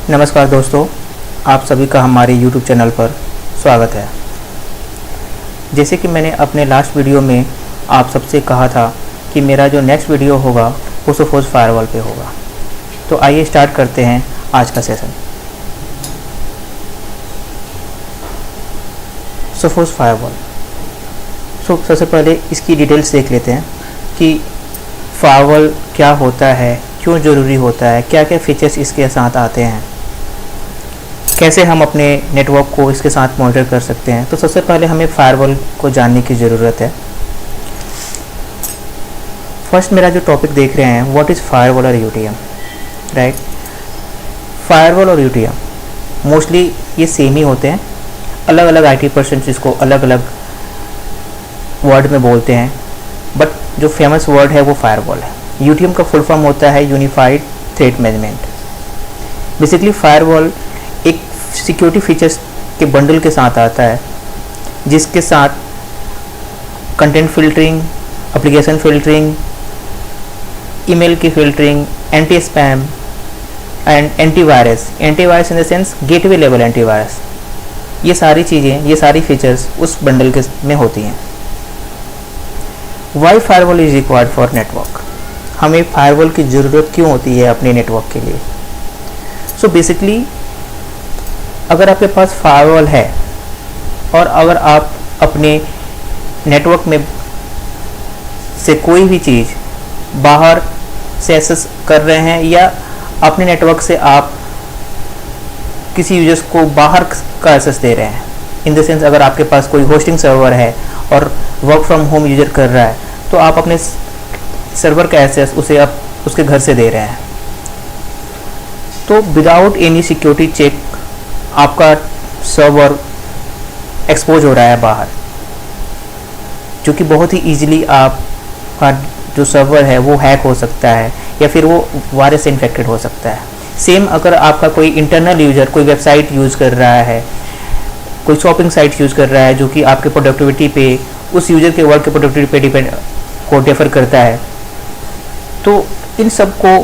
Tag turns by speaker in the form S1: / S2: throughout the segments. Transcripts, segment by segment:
S1: नमस्कार दोस्तों, आप सभी का हमारे YouTube चैनल पर स्वागत है। जैसे कि मैंने अपने लास्ट वीडियो में आप सबसे कहा था कि मेरा जो नेक्स्ट वीडियो होगा वो सोफोस फायरवॉल पे होगा। तो आइए स्टार्ट करते हैं आज का सेशन। Sophos firewall. सबसे पहले इसकी डिटेल्स देख लेते हैं कि फायरवॉल क्या होता है, क्यों ज़रूरी होता है, क्या क्या फीचर्स इसके साथ आते हैं, कैसे हम अपने नेटवर्क को इसके साथ मॉनिटर कर सकते हैं। तो सबसे पहले हमें फायरवॉल को जानने की ज़रूरत है। फर्स्ट मेरा जो टॉपिक देख रहे हैं, व्हाट इज़ फायरवॉल और यूटीएम, राइट। फायरवॉल और यूटीएम मोस्टली ये सेम ही होते हैं, अलग अलग आईटी पर्सन्स इसको अलग अलग वर्ड में बोलते हैं, बट जो फेमस वर्ड है वो फायरवॉल है। यूटीएम का फुल फॉर्म होता है unified threat management. Basically firewall एक सिक्योरिटी फीचर्स के बंडल के साथ आता है, जिसके साथ content filtering, application filtering, email की filtering, anti spam and antivirus in the sense gateway level antivirus, ये सारी चीज़ें, ये सारी फीचर्स उस बंडल के में होती हैं। Why firewall is required for network. हमें फायरवॉल की ज़रूरत क्यों होती है अपने नेटवर्क के लिए? सो बेसिकली अगर आपके पास फायरवॉल है और अगर आप अपने नेटवर्क में से कोई भी चीज़ बाहर से एक्सेस कर रहे हैं या अपने नेटवर्क से आप किसी यूजर्स को बाहर का एक्सेस दे रहे हैं, इन द सेंस अगर आपके पास कोई होस्टिंग सर्वर है और वर्क फ्रॉम होम यूजर कर रहा है तो आप अपने सर्वर का एक्सेस उसे आप उसके घर से दे रहे हैं, तो विदाउट एनी सिक्योरिटी चेक आपका सर्वर एक्सपोज हो रहा है बाहर, जो कि बहुत ही ईजिली आपका जो सर्वर है वो हैक हो सकता है या फिर वो वायरस से इन्फेक्टेड हो सकता है। सेम अगर आपका कोई इंटरनल यूज़र कोई वेबसाइट यूज़ कर रहा है, कोई शॉपिंग साइट यूज़ कर रहा है जो कि आपके प्रोडक्टिविटी पे, उस यूज़र के वर्क के प्रोडक्टिविटी पे डिफर करता है, तो इन सब को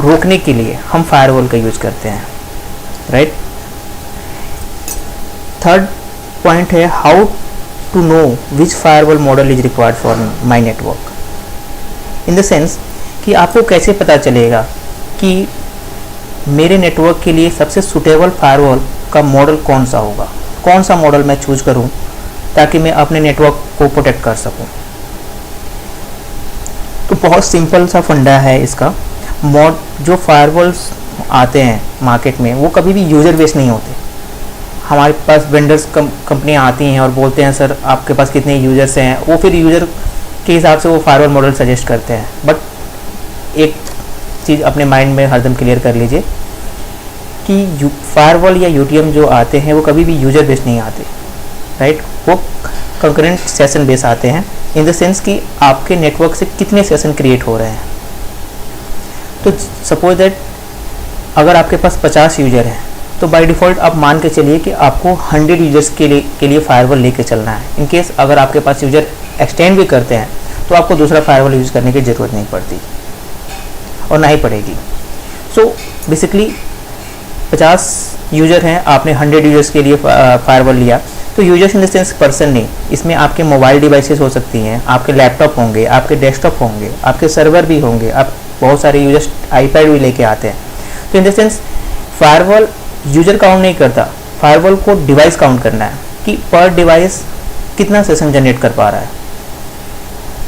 S1: रोकने के लिए हम फायरवॉल का यूज़ करते हैं, राइट। थर्ड पॉइंट है how to know which firewall model is required for my network. In the sense कि आपको कैसे पता चलेगा कि मेरे नेटवर्क के लिए सबसे सुटेबल फायरवॉल का मॉडल कौन सा होगा, कौन सा मॉडल मैं चूज करूं ताकि मैं अपने नेटवर्क को प्रोटेक्ट कर सकूं। तो बहुत सिंपल सा फंडा है इसका। जो फायरवॉल्स आते हैं मार्केट में वो कभी भी यूज़र बेस्ड नहीं होते। हमारे पास वेंडर्स कंपनियाँ आती हैं और बोलते हैं सर आपके पास कितने यूज़र्स हैं, वो फिर यूज़र के हिसाब से वो फायरवॉल मॉडल सजेस्ट करते हैं। बट एक चीज़ अपने माइंड में हरदम क्लियर कर लीजिए कि फायरवॉल या यूटीएम जो आते हैं वो कभी भी यूज़र बेस्ड नहीं आते, राइट। वो कंकरेंट सेशन बेस आते हैं, इन द सेंस कि आपके नेटवर्क से कितने सेशन क्रिएट हो रहे हैं। तो सपोज दैट अगर आपके पास 50 यूज़र हैं तो बाय डिफ़ॉल्ट आप मान के चलिए कि आपको 100 यूजर्स के लिए फायरवॉल लेके चलना है। इन केस अगर आपके पास यूज़र एक्सटेंड भी करते हैं तो आपको दूसरा फायरवॉल यूज़ करने की ज़रूरत नहीं पड़ती और ना ही पड़ेगी। सो बेसिकली 50 यूज़र हैं, आपने 100 यूजर्स के लिए फायरवॉल लिया, तो users in the sense person नहीं, इसमें आपके मोबाइल डिवाइसेस हो सकती हैं, आपके लैपटॉप होंगे, आपके डेस्कटॉप होंगे, आपके सर्वर भी होंगे, आप बहुत सारे यूजर्स आईपैड भी लेके आते हैं। तो इन the sense firewall user count नहीं करता, फायरवॉल को डिवाइस काउंट करना है कि पर डिवाइस कितना सेशन जनरेट कर पा रहा है।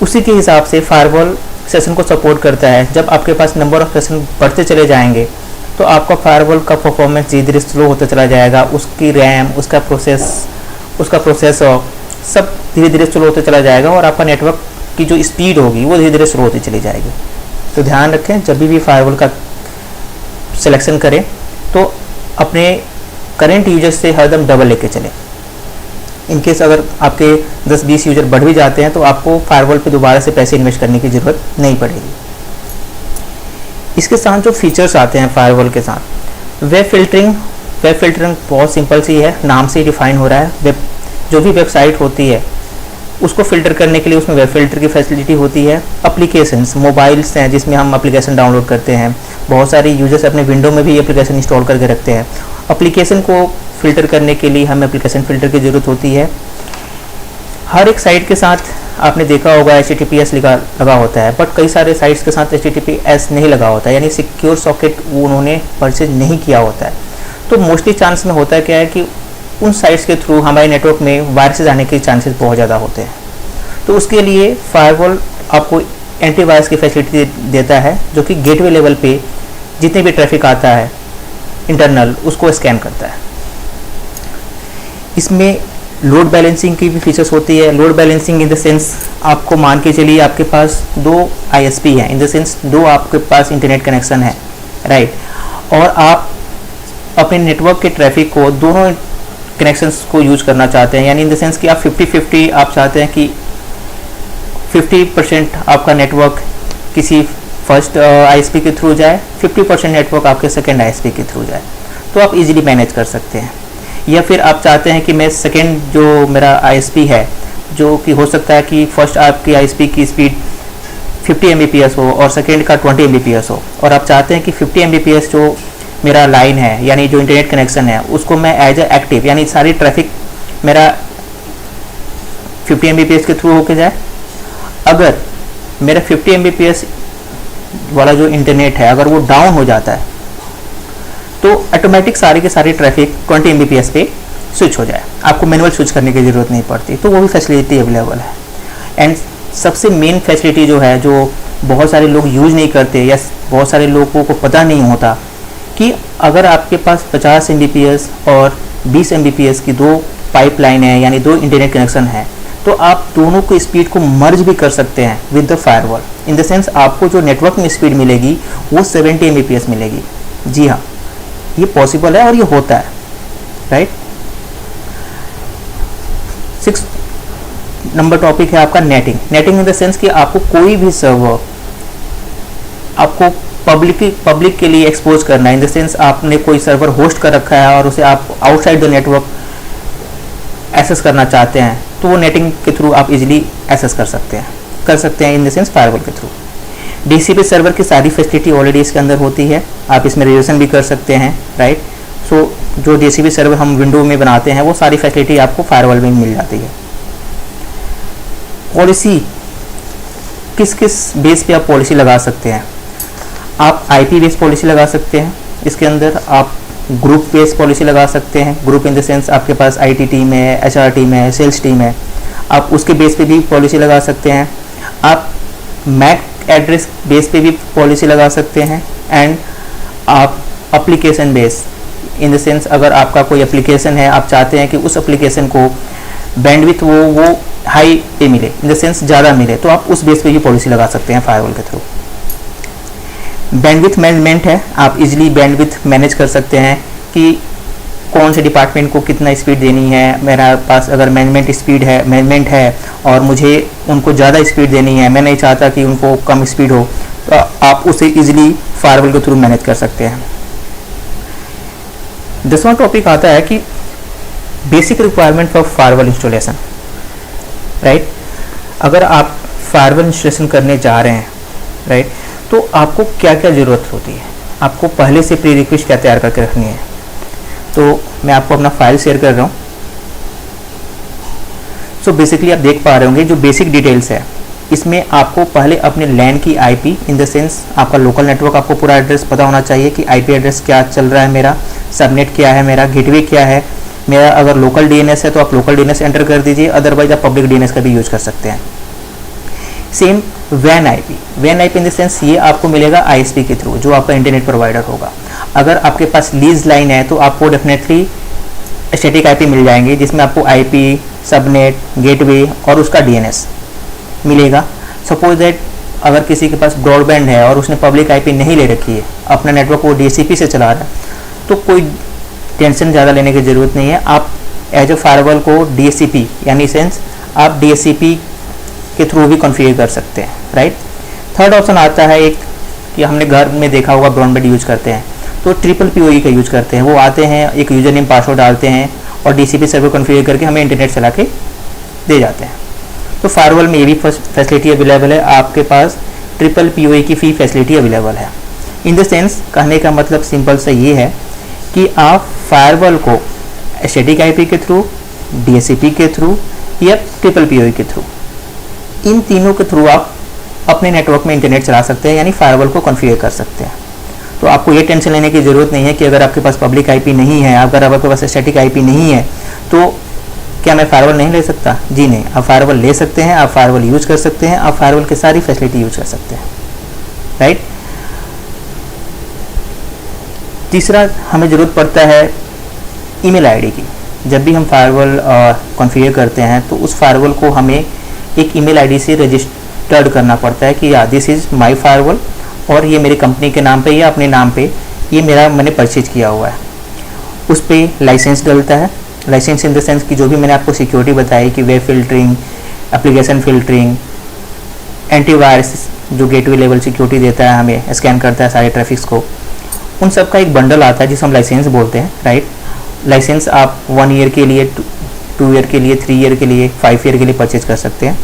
S1: उसी के हिसाब से फायरवॉल सेशन को सपोर्ट करता है। जब आपके पास नंबर ऑफ सेशन बढ़ते चले जाएंगे तो आपका फायरवॉल का परफॉर्मेंस धीरे धीरे स्लो होता चला जाएगा, उसकी रैम, उसका प्रोसेसर सब धीरे धीरे स्लो होता चला जाएगा और आपका नेटवर्क की जो स्पीड होगी वो धीरे धीरे स्लो होती चली जाएगी। तो ध्यान रखें, जब भी फायरवॉल का सिलेक्शन करें तो अपने करेंट यूजर से हरदम डबल लेके चलें। इनकेस अगर आपके 10-20 यूजर बढ़ भी जाते हैं तो आपको फायरवॉल पे दोबारा से पैसे इन्वेस्ट करने की ज़रूरत नहीं पड़ेगी। इसके साथ जो फीचर्स आते हैं फायरवॉल के साथ, वेब फिल्टरिंग बहुत सिंपल सी है, नाम से ही डिफाइन हो रहा है। जो भी वेबसाइट होती है उसको फ़िल्टर करने के लिए उसमें वेब फिल्टर की फैसिलिटी होती है। एप्लीकेशंस, मोबाइल्स हैं जिसमें हम एप्लीकेशन डाउनलोड करते हैं बहुत सारे यूजर्स अपने विंडो में भी एप्लीकेशन इंस्टॉल करके रखते हैं। एप्लीकेशन को फ़िल्टर करने के लिए हमें एप्लीकेशन फ़िल्टर की ज़रूरत होती है। हर एक साइट के साथ आपने देखा होगा HTTPS लगा होता है, बट कई सारे साइट्स के साथ HTTPS नहीं लगा होता है, यानी सिक्योर सॉकेट वो उन्होंने परचेज नहीं किया होता है। तो मोस्टली चांस में होता है क्या है कि उन साइट्स के थ्रू हमारे नेटवर्क में वायरसेस आने के चांसेस बहुत ज़्यादा होते हैं। तो उसके लिए फायरवॉल आपको एंटीवायरस की फैसिलिटी देता है, जो कि गेटवे लेवल पे जितने भी ट्रैफिक आता है इंटरनल उसको स्कैन करता है। इसमें लोड बैलेंसिंग की भी फीचर्स होती है। Load balancing in the sense आपको मान के चलिए आपके पास 2 ISP हैं, इन द सेंस 2 आपके पास इंटरनेट कनेक्शन है, राइट, और आप अपने नेटवर्क के ट्रैफिक को दोनों कनेक्शंस को यूज करना चाहते हैं, यानी इन द सेंस कि आप 50-50 आप चाहते हैं कि 50% आपका नेटवर्क किसी फर्स्ट ISP के थ्रू जाए, 50% नेटवर्क आपके सेकेंड ISP के थ्रू जाए, तो आप इजीली मैनेज कर सकते हैं। या फिर आप चाहते हैं कि मैं सेकेंड जो मेरा ISP है, जो कि हो सकता है कि फर्स्ट आपकी ISP की स्पीड 50 Mbps हो और सेकेंड का 20 Mbps हो, और आप चाहते हैं कि 50 Mbps जो मेरा लाइन है यानी जो इंटरनेट कनेक्शन है उसको मैं एज ए एक्टिव, यानी सारी ट्रैफिक मेरा 50 Mbps के थ्रू होके जाए। अगर मेरा 50 Mbps वाला जो इंटरनेट है अगर वो डाउन हो जाता है तो ऑटोमेटिक सारी के सारी ट्रैफिक 20 Mbps पे स्विच हो जाए, आपको मैनुअल स्विच करने की ज़रूरत नहीं पड़ती, तो वो भी फैसिलिटी अवेलेबल है। एंड सबसे मेन फैसिलिटी जो है, जो बहुत सारे लोग यूज़ नहीं करते या बहुत सारे लोगों को पता नहीं होता, कि अगर आपके पास 50 Mbps और 20 Mbps की 2 पाइपलाइन है, यानी 2 इंटरनेट कनेक्शन है, तो आप दोनों को स्पीड को मर्ज भी कर सकते हैं with the firewall. In the sense आपको जो नेटवर्क में स्पीड मिलेगी वो 70 Mbps मिलेगी। जी हाँ, ये पॉसिबल है और ये होता है, राइट। 6 नंबर टॉपिक है आपका netting. Netting in the sense कि आपको कोई भी सर्वर आपको पब्लिक के लिए एक्सपोज करना है, इन द सेंस आपने कोई सर्वर होस्ट कर रखा है और उसे आप आउटसाइड द नेटवर्क एक्सेस करना चाहते हैं, तो वो नेटिंग के थ्रू आप इजीली एक्सेस कर सकते हैं इन द सेंस फायरवॉल के थ्रू। DCP सर्वर की सारी फैसिलिटी ऑलरेडी इसके अंदर होती है, आप इसमें रजिस्ट्रेशन भी कर सकते हैं, राइट। सो जो DCP सर्वर हम विंडो में बनाते हैं वो सारी फैसिलिटी आपको फायरवॉल में मिल जाती है। पॉलिसी किस किस बेस पे आप पॉलिसी लगा सकते हैं? आप IP बेस पॉलिसी लगा सकते हैं, इसके अंदर आप ग्रुप बेस पॉलिसी लगा सकते हैं। ग्रुप इन द सेंस आपके पास IT टीम है, HR टीम है, सेल्स टीम है, आप उसके बेस पे भी पॉलिसी लगा सकते हैं। आप मैक एड्रेस बेस पे भी पॉलिसी लगा सकते हैं। एंड आप application base in the sense अगर आपका कोई एप्लीकेशन है, आप चाहते हैं कि उस एप्लीकेशन को बैंडविड्थ वो हाई पे मिले, इन द सेंस ज़्यादा मिले, तो आप उस बेस पे भी पॉलिसी लगा सकते हैं फायरवॉल के थ्रू। बैंडविड्थ मैनेजमेंट है, आप इजीली बैंडविड्थ मैनेज कर सकते हैं कि कौन से डिपार्टमेंट को कितना स्पीड देनी है। मेरा पास अगर मैनेजमेंट है और मुझे उनको ज़्यादा स्पीड देनी है, मैं नहीं चाहता कि उनको कम स्पीड हो, तो आप उसे इजीली फायरवॉल के थ्रू मैनेज कर सकते हैं। 10वां टॉपिक आता है कि basic requirement for firewall installation, right. अगर आप फायरवॉल इंस्टॉलेशन करने जा रहे हैं, राइट, तो आपको क्या क्या ज़रूरत होती है, आपको पहले से प्री रिक्वेस्ट क्या तैयार करके रखनी है। तो मैं आपको अपना फाइल शेयर कर रहा हूँ। सो बेसिकली आप देख पा रहे होंगे जो बेसिक डिटेल्स है, इसमें आपको पहले अपने लैन की IP इन द सेंस आपका लोकल नेटवर्क, आपको पूरा एड्रेस पता होना चाहिए कि IP एड्रेस क्या चल रहा है, मेरा सबनेट क्या है, मेरा गेटवे क्या है। मेरा अगर लोकल DNS है तो आप लोकल DNS एंटर कर दीजिए, अदरवाइज आप पब्लिक DNS का भी यूज कर सकते हैं। Same WAN IP in the sense ये आपको मिलेगा ISP के थ्रू, जो आपका इंटरनेट प्रोवाइडर होगा। अगर आपके पास लीज लाइन है तो आपको डेफिनेटली स्टैटिक IP मिल जाएंगे, जिसमें आपको IP, सबनेट, गेटवे और उसका DNS मिलेगा। सपोज दैट अगर किसी के पास ब्रॉडबैंड है और उसने पब्लिक IP नहीं ले रखी है, अपना नेटवर्क वो DCP से चला रहा है, तो कोई टेंशन ज़्यादा लेने की ज़रूरत नहीं है। आप एज ए फायरवॉल को DHCP यानी सेंस आप DHCP के थ्रू भी कॉन्फ़िगर कर सकते हैं, राइट। थर्ड ऑप्शन आता है एक कि हमने घर में देखा होगा ब्रॉडबैंड यूज करते हैं, तो ट्रिपल PoE का यूज करते हैं। वो आते हैं, एक यूज़र नेम पासवर्ड डालते हैं और DCP सर्वर कॉन्फ़िगर करके हमें इंटरनेट चला के दे जाते हैं। तो फायरवॉल में ये भी फैसिलिटी अवेलेबल है, आपके पास ट्रिपल PoE की फी फैसिलिटी अवेलेबल है। इन द सेंस, कहने का मतलब सिंपल सा ये है कि आप फायरवॉल को स्टैटिक आईपी के थ्रू, डीएचसीपी के थ्रू या ट्रिपल पीओई के थ्रू, इन तीनों के थ्रू आप अपने नेटवर्क में इंटरनेट चला सकते हैं, यानी फायरवॉल को कॉन्फ़िगर कर सकते हैं। तो आपको ये टेंशन लेने की ज़रूरत नहीं है कि अगर आपके पास पब्लिक आईपी नहीं है, अगर आपके पास स्टैटिक आईपी नहीं है, तो क्या मैं फायरवॉल नहीं ले सकता? जी नहीं, आप फायरवॉल ले सकते हैं, आप फायरवॉल यूज कर सकते हैं, आप फायरवॉल की सारी फैसिलिटी यूज कर सकते हैं, राइट। तीसरा, हमें ज़रूरत पड़ता है ईमेल आईडी की। जब भी हम फायरवॉल कॉन्फ़िगर करते हैं तो उस फायरवॉल को हमें एक ईमेल आईडी से रजिस्टर्ड करना पड़ता है कि या दिस इज़ माय फायरवॉल, और ये मेरी कंपनी के नाम पे या अपने नाम पे ये मैंने परचेज किया हुआ है। उस पर लाइसेंस डलता है। लाइसेंस इन द सेंस कि जो भी मैंने आपको सिक्योरिटी बताई कि web filtering, application filtering, antivirus जो गेटवे लेवल सिक्योरिटी देता है, हमें स्कैन करता है सारे ट्रैफिक्स को, उन सब का एक बंडल आता है जिसे हम लाइसेंस बोलते हैं, राइट। लाइसेंस आप 1 ईयर के लिए, 2 ईयर के लिए, 3 ईयर के लिए, 5 ईयर के लिए परचेज कर सकते हैं।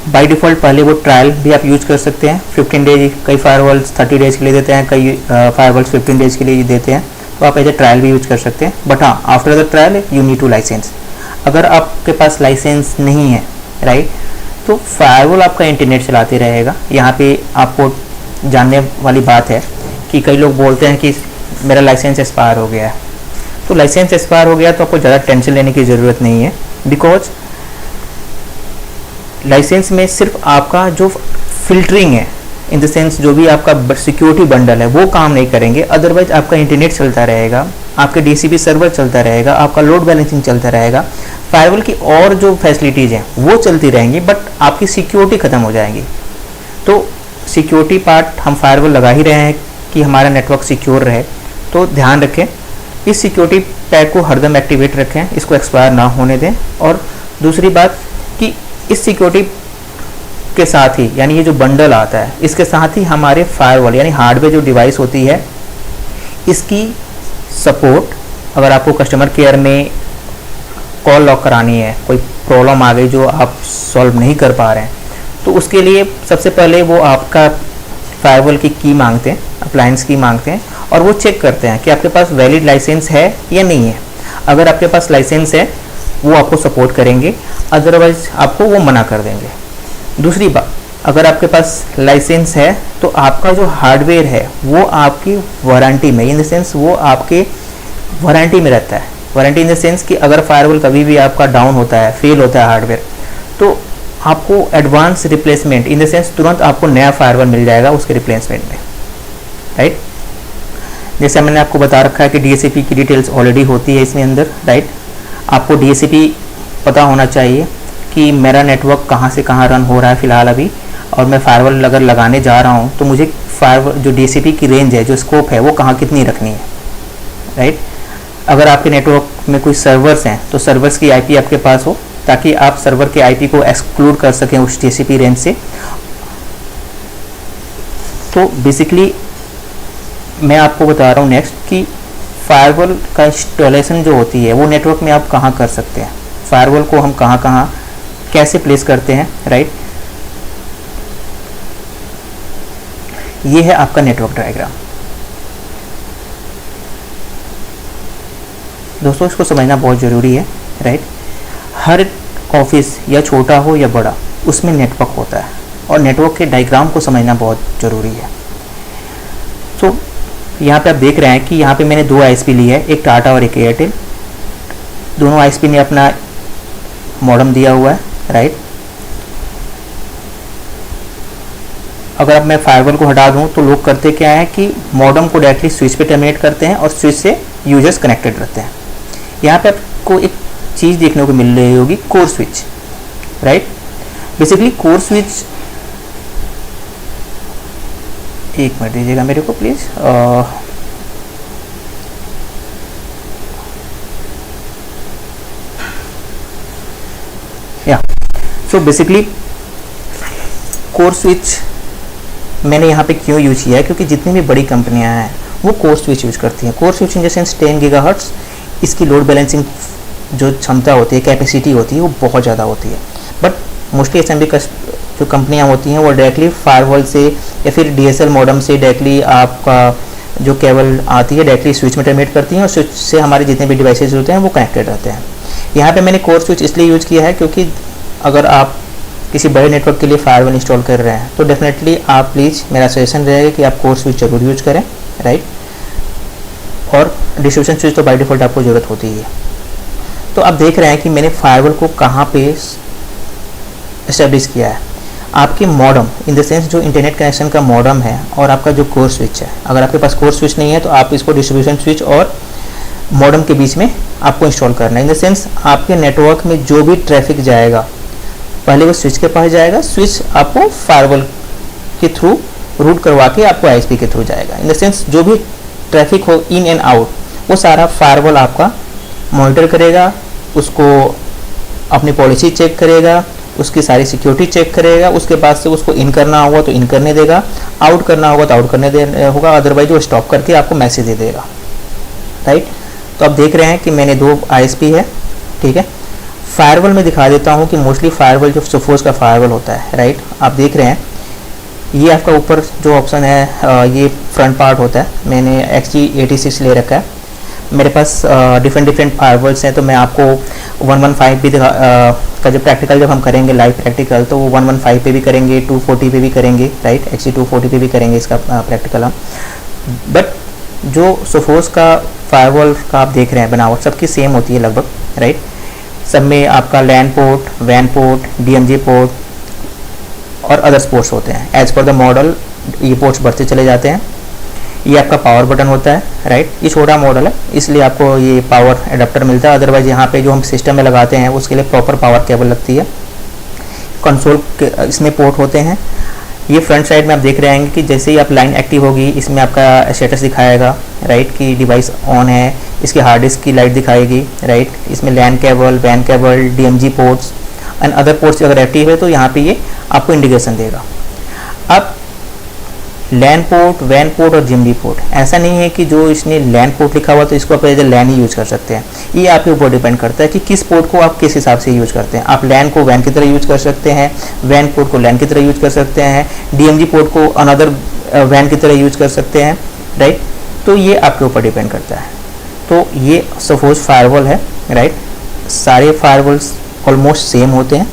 S1: बाय डिफ़ॉल्ट पहले वो ट्रायल भी आप यूज कर सकते हैं 15 डेज, कई फायरवॉल्स 30 डेज के लिए देते हैं, कई फायरवॉल्स 15 डेज के लिए देते हैं, तो आप एज ए ट्रायल भी यूज कर सकते हैं। बट हाँ, after the trial you need to license. अगर आपके पास लाइसेंस नहीं है, राइट, तो फायरवॉल आपका इंटरनेट चलाते रहेगा। यहाँ पे आपको जानने वाली बात है कि कई लोग बोलते हैं कि मेरा लाइसेंस एक्सपायर हो गया है। तो लाइसेंस एक्सपायर हो गया तो आपको ज़्यादा टेंशन लेने की ज़रूरत नहीं है, बिकॉज लाइसेंस में सिर्फ आपका जो फिल्टरिंग है, इन द सेंस जो भी आपका सिक्योरिटी बंडल है, वो काम नहीं करेंगे। अदरवाइज आपका इंटरनेट चलता रहेगा, आपके डीसीपी सर्वर चलता रहेगा, आपका लोड बैलेंसिंग चलता रहेगा, फायरवॉल की और जो फैसिलिटीज़ हैं वो चलती रहेंगी, बट आपकी सिक्योरिटी ख़त्म हो जाएगी। तो सिक्योरिटी पार्ट हम फायरवॉल लगा ही रहे हैं कि हमारा नेटवर्क सिक्योर रहे, तो ध्यान रखें इस सिक्योरिटी पैक को हरदम एक्टिवेट रखें, इसको एक्सपायर ना होने दें। और दूसरी बात कि इस सिक्योरिटी के साथ ही, यानी ये जो बंडल आता है, इसके साथ ही हमारे फायरवॉल यानी हार्डवेयर जो डिवाइस होती है, इसकी सपोर्ट, अगर आपको कस्टमर केयर में कॉल लॉक करानी है, कोई प्रॉब्लम आ गई जो आप सॉल्व नहीं कर पा रहे हैं, तो उसके लिए सबसे पहले वो आपका फायरवॉल की की मांगते हैं, अप्लायंस की मांगते हैं, और वो चेक करते हैं कि आपके पास वैलिड लाइसेंस है या नहीं है। अगर आपके पास लाइसेंस है वो आपको सपोर्ट करेंगे, अदरवाइज आपको वो मना कर देंगे। दूसरी बात, अगर आपके पास लाइसेंस है तो आपका जो हार्डवेयर है वो आपकी वारंटी में, इन द सेंस वो आपके वारंटी में रहता है। वारंटी इन द सेंस कि अगर फायरवॉल कभी भी आपका डाउन होता है, फेल होता है हार्डवेयर, तो आपको advance replacement, in the sense तुरंत आपको नया फायरवॉल मिल जाएगा उसके रिप्लेसमेंट में, राइट। जैसे मैंने आपको बता रखा है कि डीएचसीपी की डिटेल्स ऑलरेडी होती है इसमें अंदर, राइट। आपको डीएचसीपी पता होना चाहिए कि मेरा नेटवर्क कहाँ से कहाँ रन हो रहा है फ़िलहाल अभी, और मैं फायरवॉल अगर लगाने जा रहा हूँ तो मुझे फायरवॉल जो डीएचसीपी की रेंज है, जो स्कोप है, वो कहाँ कितनी रखनी है, राइट। अगर आपके नेटवर्क में कोई सर्वर्स हैं तो सर्वर्स की आईपी आपके पास हो, ताकि आप सर्वर के आईपी को एक्सक्लूड कर सकें उस डीएचसीपी रेंज से। तो बेसिकली मैं आपको बता रहा हूँ नेक्स्ट कि फायरवॉल का इंस्टॉलेशन जो होती है वो नेटवर्क में आप कहाँ कर सकते हैं, फायरवॉल को हम कहाँ कहाँ कैसे प्लेस करते हैं, राइट। ये है आपका नेटवर्क डायग्राम। दोस्तों इसको समझना बहुत ज़रूरी है, राइट। हर ऑफिस या छोटा हो या बड़ा, उसमें नेटवर्क होता है, और नेटवर्क के डायग्राम को समझना बहुत ज़रूरी है। तो यहाँ पे आप देख रहे हैं कि यहाँ पे मैंने 2 आईएसपी ली है, एक टाटा और एक एयरटेल। दोनों आईएसपी ने अपना मॉडेम दिया हुआ है, राइट। अगर अब मैं फायरवॉल को हटा दूँ तो लोग करते क्या है कि मॉडेम को डायरेक्टली स्विच पे टर्मिनेट करते हैं और स्विच से यूजर्स कनेक्टेड रहते हैं। यहाँ पे आपको एक चीज़ देखने को मिल रही होगी, core switch, right. Basically core switch, एक मिनट दीजिएगा मेरे को प्लीज़। या सो बेसिकली कोर स्विच मैंने यहाँ पे क्यों यूज किया है, क्योंकि जितनी भी बड़ी कंपनियाँ हैं वो कोर स्विच यूज करती हैं। Core switch in the sense 10 gigahertz, इसकी लोड बैलेंसिंग जो क्षमता होती है, कैपेसिटी होती है, वो बहुत ज़्यादा होती है। बट मोस्टली एसएमबी जो कंपनियां होती हैं वो डायरेक्टली फायरवॉल से या फिर डीएसएल मॉडेम से डायरेक्टली आपका जो केबल आती है डायरेक्टली स्विच में टर्मिनेट करती हैं और स्विच से हमारे जितने भी डिवाइसेज होते हैं वो कनेक्टेड रहते हैं। यहाँ पे मैंने कोर स्विच इसलिए यूज़ किया है क्योंकि अगर आप किसी बड़े नेटवर्क के लिए फायरवॉल इंस्टॉल कर रहे हैं तो डेफिनेटली आप प्लीज़, मेरा सजेशन रहेगा कि आप कोर स्विच जरूर यूज़ करें, राइट। और डिस्ट्रीब्यूशन स्विच तो बाय डिफ़ॉल्ट आपको ज़रूरत होती ही है। तो आप देख रहे हैं कि मैंने फायरवॉल को कहाँ पे इस्टेब्लिश किया है। आपके मॉडम इन द सेंस जो इंटरनेट कनेक्शन का मॉडम है और आपका जो कोर स्विच है, अगर आपके पास कोर स्विच नहीं है तो आप इसको डिस्ट्रीब्यूशन स्विच और मॉडम के बीच में आपको इंस्टॉल करना है। इन द सेंस आपके नेटवर्क में जो भी ट्रैफिक जाएगा पहले वो स्विच के पास जाएगा, स्विच आपको फायरवॉल के थ्रू रूट करवा के आपको आईएसपी के थ्रू जाएगा। इन द सेंस जो भी ट्रैफिक हो इन एंड आउट वो सारा फायरवॉल आपका मॉनिटर करेगा, उसको अपनी पॉलिसी चेक करेगा, उसकी सारी सिक्योरिटी चेक करेगा, उसके बाद से उसको इन करना होगा तो इन करने देगा, आउट करना होगा तो आउट करने दे होगा, अदरवाइज वो स्टॉप करके आपको मैसेज दे देगा, राइट। तो आप देख रहे हैं कि मैंने 2 आईएसपी है, ठीक है। फायरवॉल में दिखा देता हूँ कि मोस्टली फायरवॉल जो सोफोस का फायरवॉल होता है, राइट। आप देख रहे हैं ये आपका ऊपर जो ऑप्शन है ये फ्रंट पार्ट होता है, मैंने XG86 ले रखा है। मेरे पास डिफरेंट फायरवॉल्स हैं तो मैं आपको 115 भी का जो प्रैक्टिकल जब हम करेंगे लाइव प्रैक्टिकल तो वो 115 पे भी करेंगे, 240 पे भी करेंगे, राइट। XG240 पे भी करेंगे इसका प्रैक्टिकल हम। बट जो सोफोस का फायरवॉल का आप देख रहे हैं बनावट सबकी सेम होती है लगभग, राइट। सब में आपका लैन पोर्ट, वैन पोर्ट, DMG पोर्ट और अदर्स पोर्ट्स होते हैं। एज पर द मॉडल ये पोर्ट्स बढ़ते चले जाते हैं। ये आपका पावर बटन होता है, राइट। ये छोटा मॉडल है इसलिए आपको ये पावर एडाप्टर मिलता है, अदरवाइज यहाँ पे जो हम सिस्टम में लगाते हैं उसके लिए प्रॉपर पावर केबल लगती है। कंसोल के इसमें पोर्ट होते हैं। ये फ्रंट साइड में आप देख रहे हैं कि जैसे ही आप लाइन एक्टिव होगी इसमें आपका स्टेटस दिखाएगा, राइट, कि डिवाइस ऑन है। इसके हार्ड डिस्क की लाइट दिखाएगी, राइट। इसमें लैन केबल, वैन cable, DMG ports and other ports अगर एक्टिव है तो यहाँ पे ये आपको इंडिकेशन देगा। अब लैन पोर्ट, वैन पोर्ट और DMG पोर्ट, ऐसा नहीं है कि जो इसने लैन पोर्ट लिखा हुआ तो इसको आप एज ए लैन ही यूज़ कर सकते हैं। ये आपके ऊपर डिपेंड करता है कि किस पोर्ट को आप किस हिसाब से यूज़ करते हैं। आप लैन को वैन की तरह यूज़ कर सकते हैं, वैन पोर्ट को लैन की तरह यूज़ कर सकते हैं, DMG पोर्ट को अनदर वैन की तरह यूज़ कर सकते हैं, राइट। तो ये आपके ऊपर डिपेंड करता है। तो ये सपोज फायरवॉल है, राइट। सारे फायरवॉल्स ऑलमोस्ट सेम होते हैं,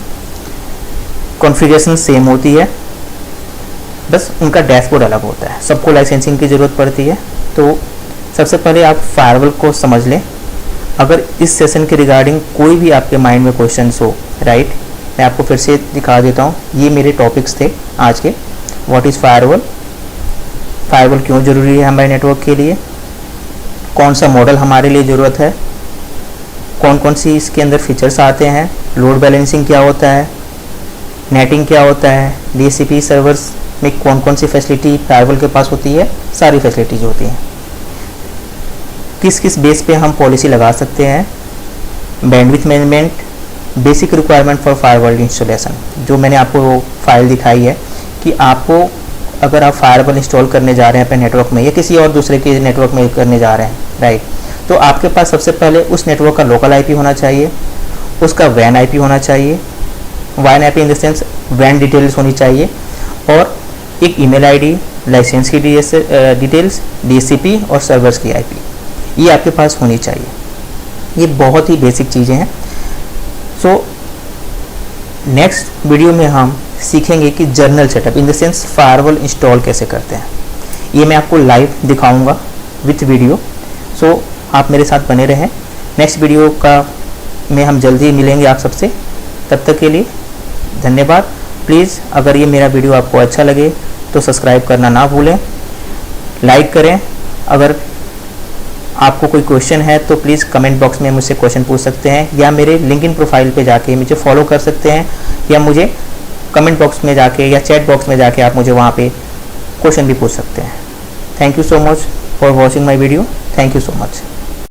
S1: कॉन्फ़िगरेशन सेम होती है, बस उनका डैशबोर्ड अलग होता है। सबको लाइसेंसिंग की ज़रूरत पड़ती है। तो सबसे पहले आप फायरवॉल को समझ लें। अगर इस सेशन के रिगार्डिंग कोई भी आपके माइंड में क्वेश्चंस हो, राइट, मैं आपको फिर से दिखा देता हूँ। ये मेरे टॉपिक्स थे आज के। व्हाट इज़ फायरवॉल, फायरवॉल क्यों ज़रूरी है हमारे नेटवर्क के लिए, कौन सा मॉडल हमारे लिए ज़रूरत है, कौन कौन सी इसके अंदर फीचर्स आते हैं, लोड बैलेंसिंग क्या होता है, नेटिंग क्या होता है, DHCP सर्वर्स में कौन कौन सी फैसिलिटी फायरवॉल के पास होती है, सारी फैसिलिटीज होती हैं, किस किस बेस पे हम पॉलिसी लगा सकते हैं, bandwidth management, basic requirement for firewall installation. जो मैंने आपको फाइल दिखाई है कि आपको अगर आप फायरवॉल इंस्टॉल करने जा रहे हैं अपने नेटवर्क में या किसी और दूसरे के नेटवर्क में करने जा रहे हैं, राइट, तो आपके पास सबसे पहले उस नेटवर्क का लोकल IP होना चाहिए, उसका वैन IP होना चाहिए, वैन IP इन द सेंस वैन डिटेल्स होनी चाहिए, और एक ईमेल ID, लाइसेंस की डिटेल्स, DHCP और सर्वर्स की IP, ये आपके पास होनी चाहिए। ये बहुत ही बेसिक चीज़ें हैं। सो नेक्स्ट वीडियो में हम सीखेंगे कि journal setup in the sense firewall install कैसे करते हैं। ये मैं आपको लाइव दिखाऊंगा विथ वीडियो। सो आप मेरे साथ बने रहें। नेक्स्ट वीडियो का में हम जल्दी मिलेंगे आप सबसे। तब तक के लिए धन्यवाद। प्लीज़ अगर ये मेरा वीडियो आपको अच्छा लगे तो सब्सक्राइब करना ना भूलें, लाइक करें। अगर आपको कोई क्वेश्चन है तो प्लीज़ कमेंट बॉक्स में मुझसे क्वेश्चन पूछ सकते हैं, या मेरे लिंक्डइन प्रोफाइल पे जाके मुझे फॉलो कर सकते हैं, या मुझे कमेंट बॉक्स में जाके या चैट बॉक्स में जाके आप मुझे वहाँ पे क्वेश्चन भी पूछ सकते हैं। Thank you so much for watching my video. Thank you so much.